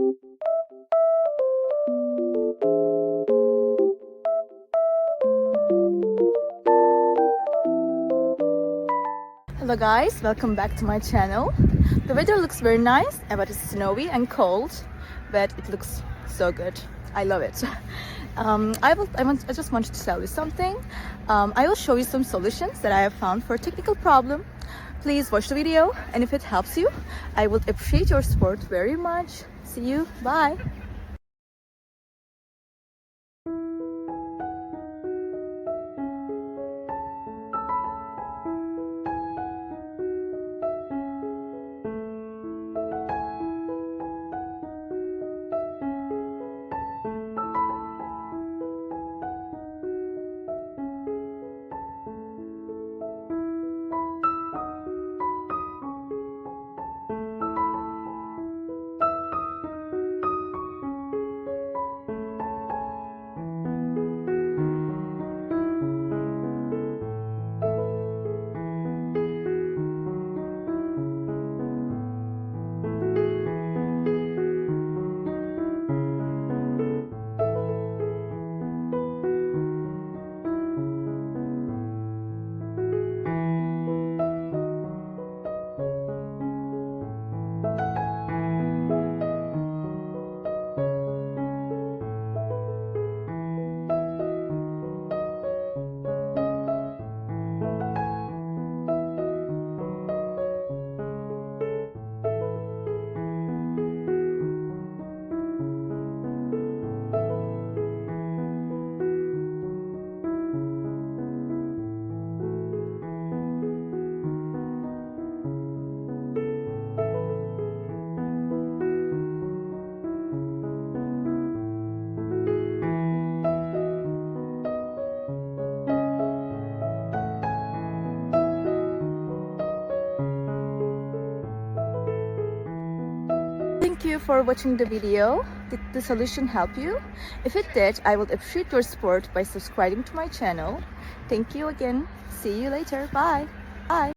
Hello guys, welcome back to my channel. The weather looks very nice, but it's snowy and cold, but it looks so good. I love it. I just wanted to tell you something. I will show you some solutions that I have found for a technical problem. Please watch the video, and if it helps you, I would appreciate your support very much. See you, bye. Thank you for watching the video. Did the solution help you? If it did, I would appreciate your support by subscribing to my channel. Thank you again. See you later. Bye. Bye.